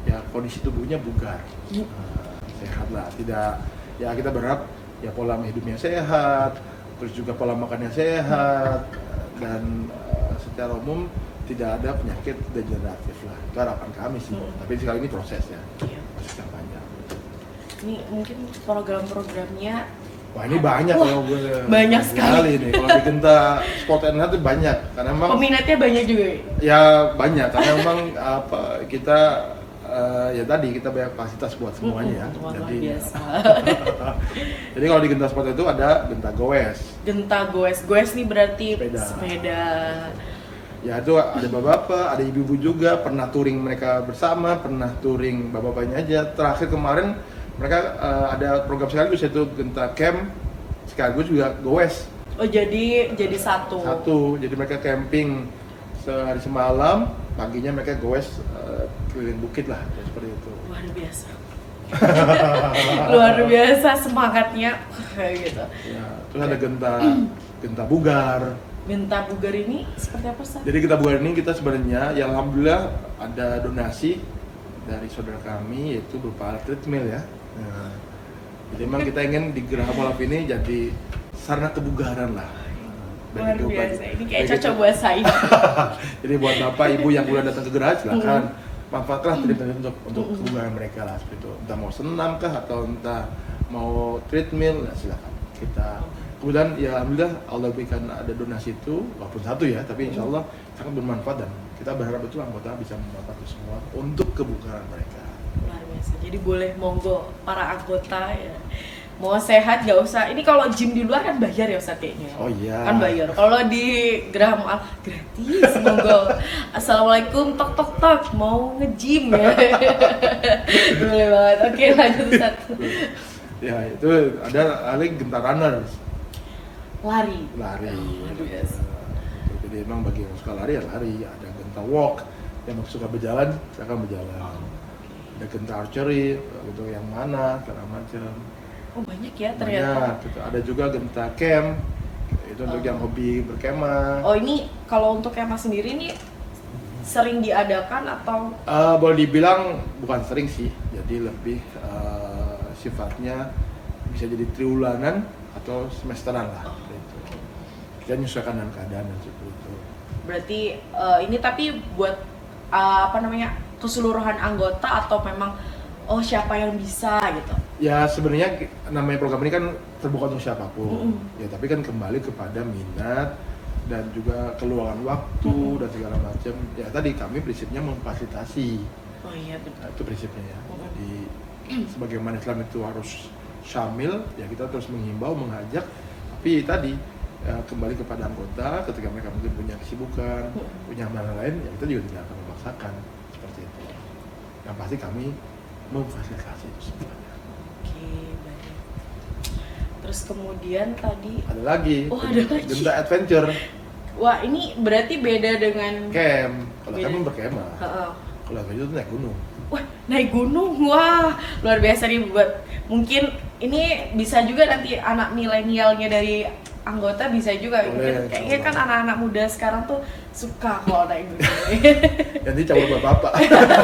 S2: ya kondisi tubuhnya bugar, sehat lah. Tidak ya kita berharap ya pola hidupnya sehat, terus juga pola makannya sehat, dan secara umum tidak ada penyakit degeneratif lah. Itu harapan kami sih. Tapi sekali ini proses ya, proses yang panjang.
S1: Ini mungkin program-programnya.
S2: Wah ini banyak ya,
S1: banyak sekali
S2: nih. Kalau di Genta Sport and Health itu banyak, karena memang
S1: peminatnya banyak juga.
S2: Ya banyak, karena memang kita ya tadi kita banyak fasilitas buat semuanya ya.
S1: Jadi biasa.
S2: Jadi kalau di Genta Sport itu ada Genta Goes.
S1: Genta Goes nih berarti sepeda.
S2: Ya itu ada bapak-bapak, ada ibu-ibu juga, pernah touring mereka bersama, pernah touring bapak-bapaknya aja. Terakhir kemarin mereka ada program sekaligus yaitu Genta Camp, sekaligus juga Goes.
S1: Oh jadi satu.
S2: Jadi mereka camping sehari semalam, paginya mereka Goes keliling bukit lah, seperti itu.
S1: Luar biasa. Luar biasa semangatnya kayak gitu.
S2: Ya, terus ada Genta Bugar.
S1: Genta Bugar ini seperti apa, Ustaz?
S2: Jadi Genta Bugar ini kita sebenarnya ya alhamdulillah ada donasi dari saudara kami yaitu berupa alat treadmill ya. Nah, jadi memang kita ingin di Geraha Molaf ini jadi sarana kebugaran lah.
S1: Luar biasa, ini kayak cocok buat saya.
S2: Jadi buat bapak ibu yang boleh datang ke Geraha silakan manfaatlah treadmill untuk kebugaran mereka lah seperti itu. Entah mau senam kah atau entah mau treadmill, ya silakan. Kemudian ya alhamdulillah Allah berikan ada donasi itu walaupun satu ya, tapi insya Allah sangat bermanfaat dan kita berharap betul anggota bisa memanfaatkan semua untuk kebugaran mereka.
S1: Luar biasa. Jadi boleh monggo para anggota ya. Mau sehat nggak usah. Ini kalau gym di luar kan bayar ya Ustaz kayaknya.
S2: Oh iya.
S1: Kan bayar. Kalau di Geraha Mu'alaf gratis monggo. Assalamualaikum tok mau nge-gym ya. Boleh banget. Oke lanjut Ustaz.
S2: Ya itu ada Genta Runners. Lari.
S1: Yes.
S2: Jadi memang bagi yang suka lari ya lari. Ada Genta Walk, yang suka berjalan silakan berjalan. Ada Genta Archery, gitu yang mana segala macam.
S1: Oh banyak ya ternyata.
S2: Banyak, gitu. Ada juga Genta Camp, Itu untuk yang hobi berkemah.
S1: Oh, ini kalau untuk kemah sendiri nih sering diadakan atau?
S2: Boleh dibilang bukan sering sih, jadi lebih sifatnya bisa jadi triwulanan atau semesteran lah. Gitu. Kita menyesuaikan dengan keadaan dan seperti itu.
S1: Berarti ini tapi buat keseluruhan anggota atau memang siapa yang bisa gitu?
S2: Ya sebenarnya namanya program ini kan terbuka untuk siapapun. Ya tapi kan kembali kepada minat dan juga keluangan waktu dan segala macam. Ya tadi kami prinsipnya memfasilitasi.
S1: Oh iya betul.
S2: Itu prinsipnya ya. Jadi sebagaimana Islam itu harus syamil, ya kita terus menghimbau, mengajak. Tapi tadi kembali kepada anggota, ketika mereka mungkin punya kesibukan, punya amalan lain, ya kita juga tidak akan memaksakan seperti itu. Yang pasti kami memfasilitasi itu semuanya.
S1: Oke, baik. Terus kemudian tadi
S2: Ada lagi.
S1: Oh, ada lagi.
S2: Genta Adventure.
S1: Wah, ini berarti beda dengan
S2: Camp. Kalau
S1: Beda.
S2: kami berkemah.
S1: Heeh.
S2: Kalau adventure itu naik gunung.
S1: Wah, naik gunung. Wah, luar biasa nih buat mungkin ini bisa juga nanti anak milenialnya dari anggota bisa juga.
S2: Boleh,
S1: Mungkin kayaknya kan anak-anak muda sekarang tuh suka kalau naik gunung.
S2: Nanti campur bapak-bapak,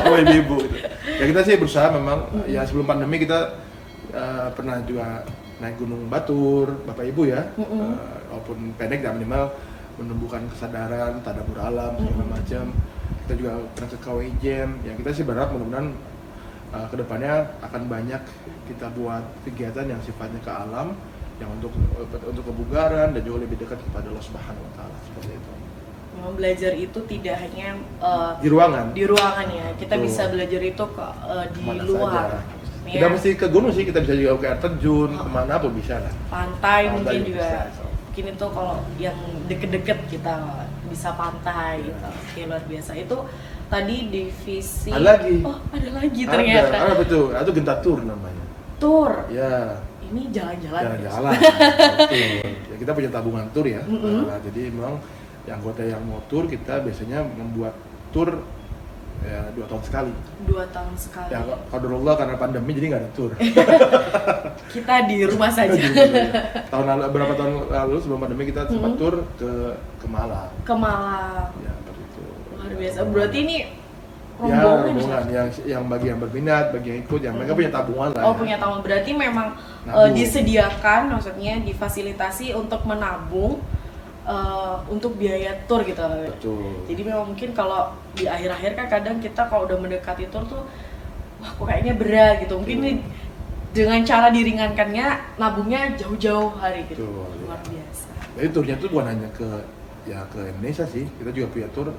S2: sama ibu-ibu gitu. Ya kita sih berusaha memang, ya sebelum pandemi kita pernah juga naik gunung Batur, bapak ibu ya, walaupun pendek dan minimal menumbuhkan kesadaran, tadabbur alam, segala macam. Kita juga pernah ke KWI Jam, ya kita sih berharap mudah-mudahan kedepannya akan banyak kita buat kegiatan yang sifatnya ke alam, yang untuk kebugaran dan juga lebih dekat kepada Allah Subhanahu Wa Taala seperti itu.
S1: Memang belajar itu tidak hanya
S2: Di ruangan.
S1: di ruangan ya, kita
S2: Betul.
S1: bisa belajar itu di
S2: Kemana
S1: luar.
S2: saja.
S1: Ya.
S2: Tidak mesti ke gunung sih, kita bisa juga ke air terjun, kemana pun bisa lah.
S1: Pantai
S2: Pantai
S1: mungkin
S2: juga
S1: juga.
S2: bisa.
S1: Mungkin itu kalau yang deket-deket kita bisa pantai
S2: Iya.
S1: gitu. Oke, luar biasa. Itu tadi divisi.
S2: Ada lagi.
S1: Oh, ada lagi ternyata.
S2: Ada betul, itu Genta Tour namanya.
S1: Tour.
S2: Ya,
S1: Ini jalan-jalan.
S2: jalan-jalan. Betul. Ya, kita punya tabungan tour ya. Nah, jadi memang yang anggota yang mau tour kita biasanya membuat tour ya 2 tahun sekali.
S1: 2 tahun sekali.
S2: Ya qadarullah karena pandemi jadi nggak ada tour.
S1: Kita di rumah saja.
S2: Tahun lalu, beberapa tahun lalu sebelum pandemi kita sempat tour ke Malang.
S1: Ke Malang.
S2: Ya, seperti itu.
S1: Luar biasa. Berarti ini
S2: Ya,
S1: rombongan.
S2: rombongan yang bagi yang berminat, bagi yang ikut, yang mereka punya tabungan lah.
S1: Oh,
S2: ya.
S1: punya tabungan. Berarti memang
S2: Nabung.
S1: disediakan, maksudnya difasilitasi untuk menabung untuk biaya tour gitu.
S2: Betul.
S1: Jadi memang mungkin kalau di akhir-akhir kan kadang kita kalau udah mendekati tour tuh wah kok kayaknya berat gitu. Mungkin ini dengan cara diringankannya nabungnya jauh-jauh hari gitu.
S2: Betul,
S1: Luar
S2: ya.
S1: biasa.
S2: Jadi turnya itu bukan hanya ke Indonesia sih, kita juga punya tur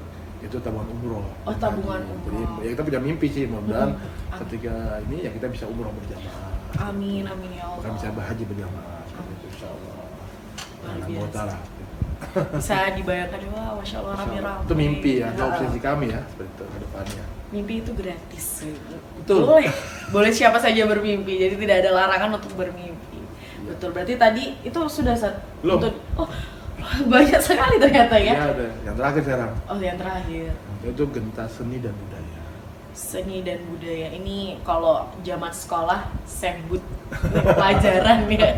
S2: itu tabungan umroh.
S1: Oh, tabungan
S2: Jadi
S1: umroh.
S2: ya kita punya mimpi sih, mudah-mudahan
S1: Amin.
S2: ketika ini ya kita bisa umroh berjamaah.
S1: Amin, amin ya Allah.
S2: Bahkan bisa berhaji berjamaah seperti itu insyaallah.
S1: Luar
S2: Nah,
S1: biasa.
S2: anggota lah.
S1: Bisa dibayangkan wah masya Allah rame-rame.
S2: Itu mimpi ya, itu
S1: Heeh.
S2: obsesi kami ya seperti itu ke depannya.
S1: Mimpi itu gratis.
S2: Betul.
S1: Boleh siapa saja bermimpi. Jadi tidak ada larangan untuk bermimpi. Betul. Berarti tadi itu sudah
S2: Belum.
S1: Oh, banyak sekali ternyata ya.
S2: Ya, ada. Yang terakhir sekarang.
S1: Oh, yang terakhir.
S2: Itu Genta Seni dan Budaya.
S1: Seni dan budaya ini kalau zaman sekolah sebut pelajaran ya.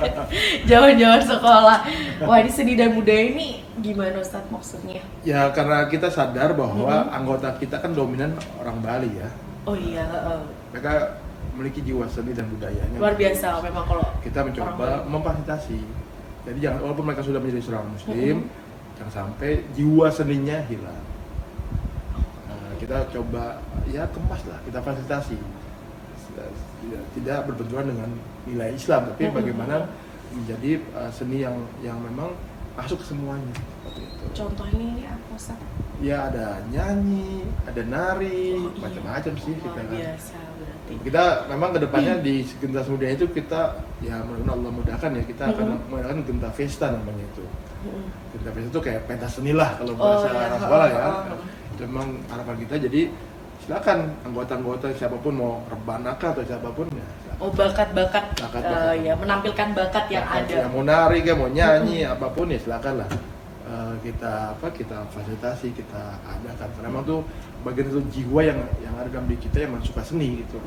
S1: Zaman-zaman sekolah. Wah, ini seni dan budaya ini gimana Ustadz maksudnya?
S2: Ya karena kita sadar bahwa anggota kita kan dominan orang Bali ya.
S1: Oh iya,
S2: Mereka memiliki jiwa seni dan budayanya.
S1: luar biasa memang kalau
S2: Kita mencoba memfasilitasi. Jadi jangan, walaupun mereka sudah menjadi seorang muslim, jangan sampai jiwa seninya hilang. Nah, kita coba ya kemas lah, kita fasilitasi. Tidak berbenturan dengan nilai Islam, tapi bagaimana menjadi seni yang memang masuk ke semuanya. Seperti itu.
S1: contohnya ini apa Ustadz?
S2: Ya ada nyanyi, ada nari, macam-macam sih kita
S1: Luar
S2: kan.
S1: biasa berarti.
S2: Kita memang kedepannya di Genta Muda itu kita ya mudah-mudahan Allah mudahkan ya kita akan mengadakan Genta Festa namanya itu. Genta Festa itu kayak pentas seni lah kalau bahasa
S1: iya.
S2: anak sekolah ya. Itu memang harapan kita, jadi silakan anggota-anggota siapapun mau rebanaka atau siapapun ya. Silakan.
S1: Oh, bakat-bakat
S2: Bakat-bakat.
S1: ya menampilkan bakat yang ada.
S2: Yang mau nari, kayak mau nyanyi, apapun ya silakan lah. Kita fasilitasi, kita adakan. Karena memang tuh bagian itu jiwa yang ada dalam diri kita yang suka seni gitu.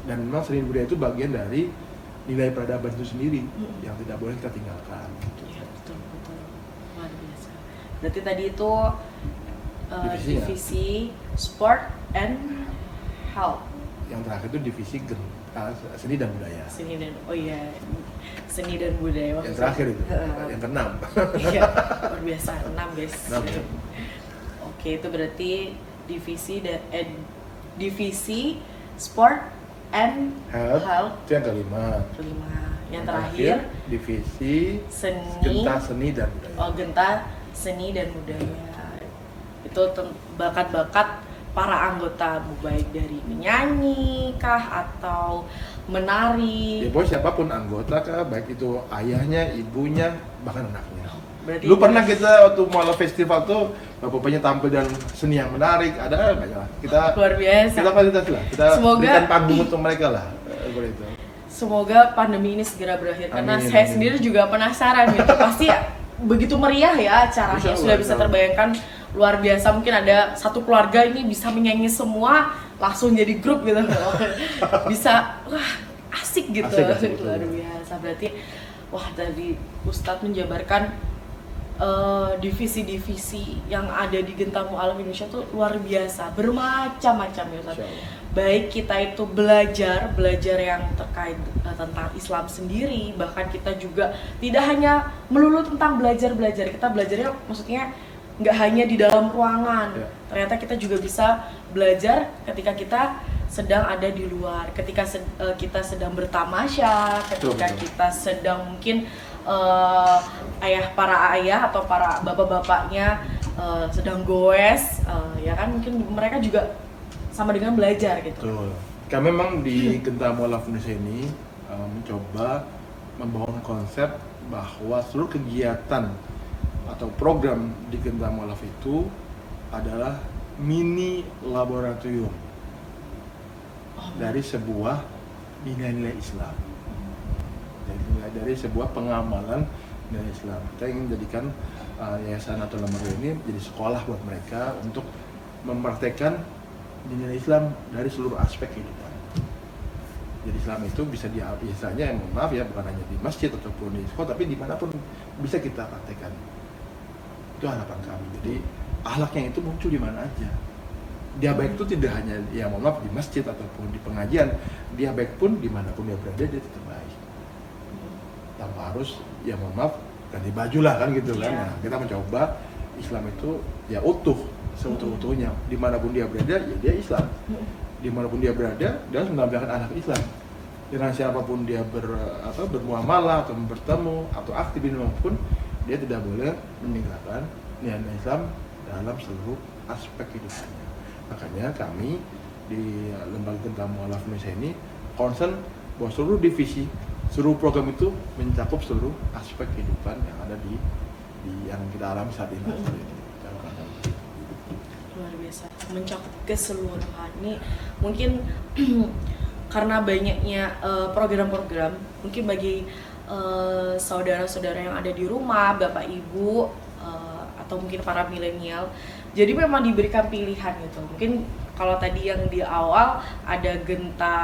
S2: Dan memang seni budaya itu bagian dari nilai peradaban itu sendiri yang tidak boleh kita tinggalkan.
S1: Iya, betul. Luar biasa. Berarti tadi itu divisi sport and health.
S2: Yang terakhir itu divisi seni dan budaya.
S1: Seni dan budaya.
S2: Yang terakhir itu, yang ke-6.
S1: Iya, luar biasa, 6 guys.
S2: 6.
S1: Oke, itu berarti divisi sport and health.
S2: Itu yang kelima.
S1: Yang terakhir
S2: divisi Genta seni dan budaya.
S1: Genta seni dan budaya. Itu bakat-bakat para anggota, baik dari menyanyi kah atau menari.
S2: Ya pokoknya siapapun anggota kah, baik itu ayahnya, ibunya, bahkan anaknya.
S1: Berarti
S2: Lu pernah kita waktu Mualaf Festival tuh bapak-bapaknya tampil dan seni yang menarik, ada banyak lah. Kita
S1: luar biasa.
S2: Kita fasilitasi lah, kita berikan panggung untuk mereka lah. Itu.
S1: Semoga pandemi ini segera berakhir, karena saya sendiri juga penasaran gitu. Pasti begitu meriah ya acaranya, sudah bisa terbayangkan. Luar biasa, mungkin ada satu keluarga ini bisa menyanyi semua langsung jadi grup gitu. Bisa asik gitu.
S2: Asik,
S1: luar biasa. Berarti tadi Ustadz menjabarkan divisi-divisi yang ada di Genta Mualaf Indonesia tuh luar biasa, bermacam-macam ya Ustadz. Baik kita itu belajar yang terkait tentang Islam sendiri, bahkan kita juga tidak hanya melulu tentang belajar, kita belajarnya maksudnya nggak hanya di dalam ruangan, ternyata kita juga bisa belajar ketika kita sedang ada di luar, ketika kita sedang bertamasya, ketika kita sedang mungkin para ayah atau para bapak-bapaknya sedang goes, ya kan, mungkin mereka juga sama dengan belajar gitu.
S2: Betul. Kami memang di Genta Mualaf Indonesia ini mencoba membangun konsep bahwa seluruh kegiatan atau program di Genta Mualaf itu adalah mini laboratorium dari sebuah nilai-nilai Islam, dari sebuah pengamalan nilai Islam. Kita ingin menjadikan Yayasan atau lembaga ini jadi sekolah buat mereka untuk mempraktekkan nilai Islam dari seluruh aspek kehidupan. Jadi Islam itu bisa biasanya, maaf ya, bukan hanya di masjid ataupun di sekolah, tapi dimanapun bisa kita praktekkan. Itu harapan kami. Jadi akhlaknya itu muncul di mana aja. Dia baik itu tidak hanya maaf di masjid ataupun di pengajian. Dia baik pun dimanapun dia berada, dia tetap baik. Tanpa harus maaf ganti baju lah kan gitu kan. Nah, kita mencoba Islam itu utuh, seutuh-utuhnya. Dimanapun dia berada, ya dia Islam. Dimanapun dia berada, dia harus menampilkan ahlak Islam. Dengan siapapun dia bermuamalah atau bertemu atau aktif dimanapun, dia tidak boleh meninggalkan nilai Islam dalam seluruh aspek hidupnya. Makanya kami di Lembaga Genta Mualaf Indonesia ini concern bahwa seluruh divisi, seluruh program itu mencakup seluruh aspek kehidupan yang ada di yang kita alami saat ini.
S1: Luar biasa, mencakup keseluruhan. Ini mungkin karena banyaknya program-program, mungkin bagi saudara-saudara yang ada di rumah, bapak ibu, atau mungkin para milenial, jadi memang diberikan pilihan gitu. Mungkin kalau tadi yang di awal ada Genta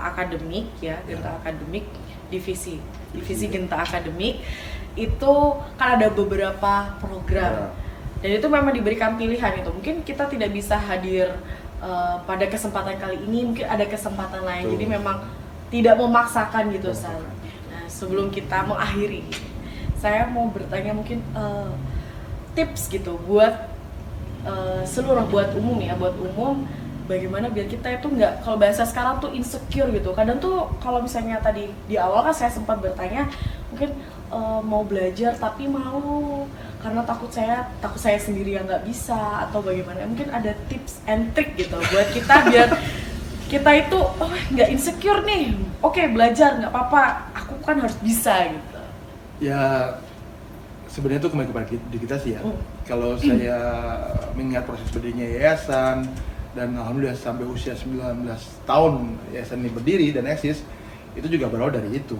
S1: Akademik ya, Genta Akademik, divisi Genta Akademik itu kan ada beberapa program, dan itu memang diberikan pilihan itu. Mungkin kita tidak bisa hadir pada kesempatan kali ini, mungkin ada kesempatan lain. Jadi memang tidak memaksakan gitu Ustaz. Sebelum kita mengakhiri, saya mau bertanya mungkin tips gitu buat buat umum, bagaimana biar kita itu nggak, kalau bahasa sekarang tuh insecure gitu. Kadang tuh kalau misalnya tadi di awal kan saya sempat bertanya, mungkin mau belajar tapi malu karena takut saya sendiri yang nggak bisa atau bagaimana. Mungkin ada tips and trick gitu buat kita biar kita itu nggak insecure nih. Oke, belajar nggak apa-apa, aku kan harus bisa gitu.
S2: Ya sebenarnya itu kembali kepada diri kita sih ya. Kalau saya mengingat proses berdirinya yayasan, dan alhamdulillah sampai usia 19 tahun yayasan ini berdiri dan eksis, itu juga berawal dari itu.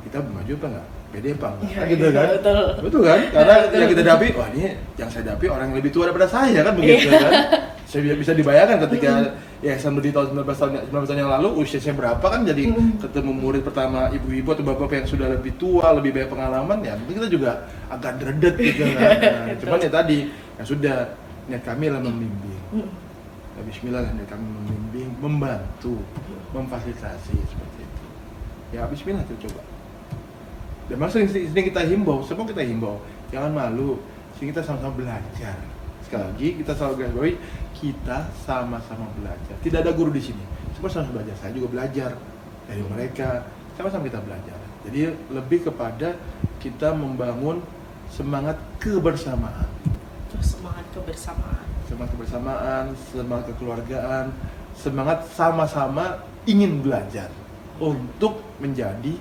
S2: Kita maju apa enggak? Pede apa enggak?
S1: Ya,
S2: gitu kan? Betul kan? Karena yang kita hadapi, wah ini yang saya hadapi orang yang lebih tua daripada saya kan begitu kan. Saya bisa dibayangkan ketika yayasan berdiri tahun 19 tahun yang lalu, usia saya berapa kan jadi ketemu murid pertama ibu-ibu atau bapak yang sudah lebih tua, lebih banyak pengalaman, ya mungkin kita juga agak dredet gitu kan. Nah, cuman ya tadi, ya sudah, niat kami adalah membimbing. Ya, bismillah, niat kami membimbing, membantu, memfasilitasi seperti itu. Ya bismillah tuh coba. Dan maksudnya sering kita himbau, semua kita himbau, jangan malu, sehingga kita sama-sama belajar. Sekali lagi kita selalu garis bawahi, kita sama-sama belajar. Tidak ada guru di sini, semua sama-sama belajar. Saya juga belajar dari mereka, sama-sama kita belajar. Jadi lebih kepada kita membangun semangat kebersamaan.
S1: Semangat kebersamaan.
S2: Semangat kebersamaan, semangat kekeluargaan, semangat sama-sama ingin belajar untuk menjadi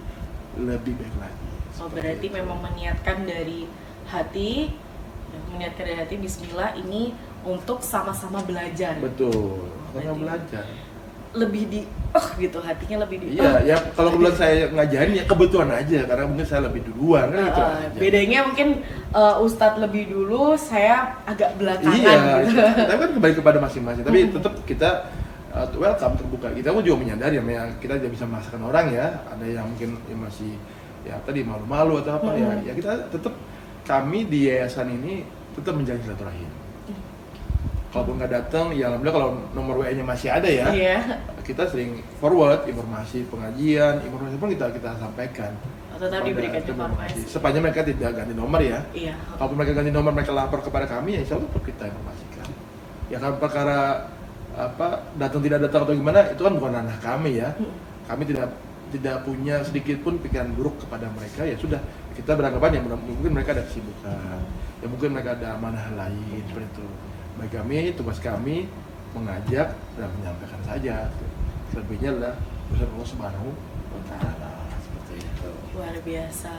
S2: lebih baik lagi.
S1: Oh, berarti memang meniatkan dari hati, bismillah ini untuk sama-sama belajar.
S2: Betul, sama belajar.
S1: Lebih di gitu, hatinya lebih di
S2: Iya, ya kalau kebetulan saya ngajarin ya kebetulan aja karena mungkin saya lebih duluan kan gitu aja.
S1: Bedanya mungkin Ustadz lebih dulu, saya agak belakangan
S2: Iya,
S1: gitu.
S2: tapi kan kembali kepada masing-masing. Tapi tetap kita welcome, terbuka. Kita pun juga menyadari ya, kita tidak bisa memaksakan orang ya. Ada yang mungkin masih ya tadi malu-malu atau apa ya kita tetap, kami di yayasan ini tetap menjalin silaturahim. Kalaupun nggak datang, ya alhamdulillah kalau nomor WA-nya masih ada ya.
S1: Iya.
S2: Kita sering forward informasi pengajian, informasi pun kita sampaikan.
S1: Tetap diberikan informasi.
S2: Sepanjang mereka tidak ganti nomor ya.
S1: Iya.
S2: Kalaupun mereka ganti nomor, mereka lapor kepada kami, ya insya Allah tetap kita informasikan. Ya kan perkara datang tidak datang atau gimana, itu kan bukan ranah kami ya. Kami tidak punya sedikit pun pikiran buruk kepada mereka, ya sudah, kita beranggapan ya mungkin mereka ada kesibukan, ya mungkin mereka ada amanah lain seperti itu. Bagi kami, tugas kami mengajak dan menyampaikan saja. Selebihnya adalah urusan Allah Subhanahu wa Ta'ala, seperti itu.
S1: Luar biasa.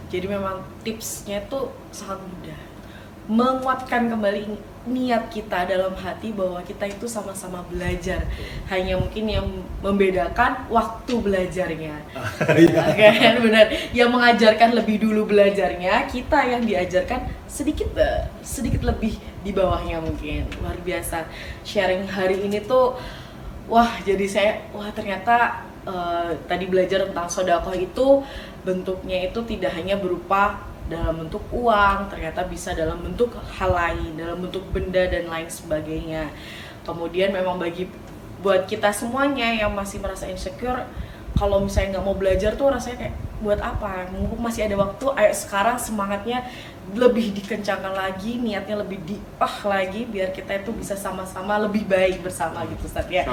S1: Jadi memang tipsnya tuh sangat mudah. Menguatkan kembali niat kita dalam hati bahwa kita itu sama-sama belajar. Hanya mungkin yang membedakan waktu belajarnya. Oke, benar. Yang mengajarkan lebih dulu belajarnya, kita yang diajarkan sedikit lebih di bawahnya mungkin. Luar biasa. Sharing hari ini tuh jadi saya ternyata tadi belajar tentang sedekah itu bentuknya itu tidak hanya berupa dalam bentuk uang, ternyata bisa dalam bentuk hal lain, dalam bentuk benda dan lain sebagainya. Kemudian memang buat kita semuanya yang masih merasa insecure, kalau misalnya nggak mau belajar tuh rasanya kayak buat apa? Mumpung masih ada waktu, ayo sekarang semangatnya lebih dikencangkan lagi, niatnya lebih lagi biar kita itu bisa sama-sama lebih baik bersama gitu Ustaz ya.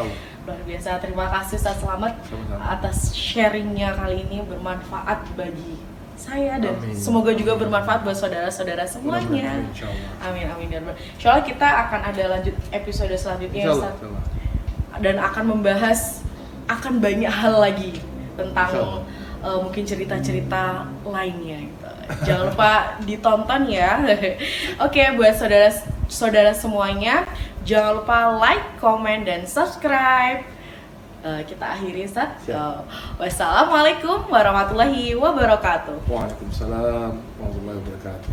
S1: Luar biasa, terima kasih Ustaz Slamet atas sharingnya kali ini, bermanfaat bagi saya dan semoga juga bermanfaat buat saudara-saudara semuanya. Amin. Insyaallah kita akan ada lanjut episode selanjutnya Ustaz. Dan akan membahas banyak hal lagi tentang mungkin cerita-cerita lainnya gitu. Jangan lupa ditonton ya. Oke, buat saudara semuanya, jangan lupa like, comment, dan subscribe. Kita akhiri Ustaz. Wassalamualaikum warahmatullahi wabarakatuh.
S2: Waalaikumsalam warahmatullahi wabarakatuh.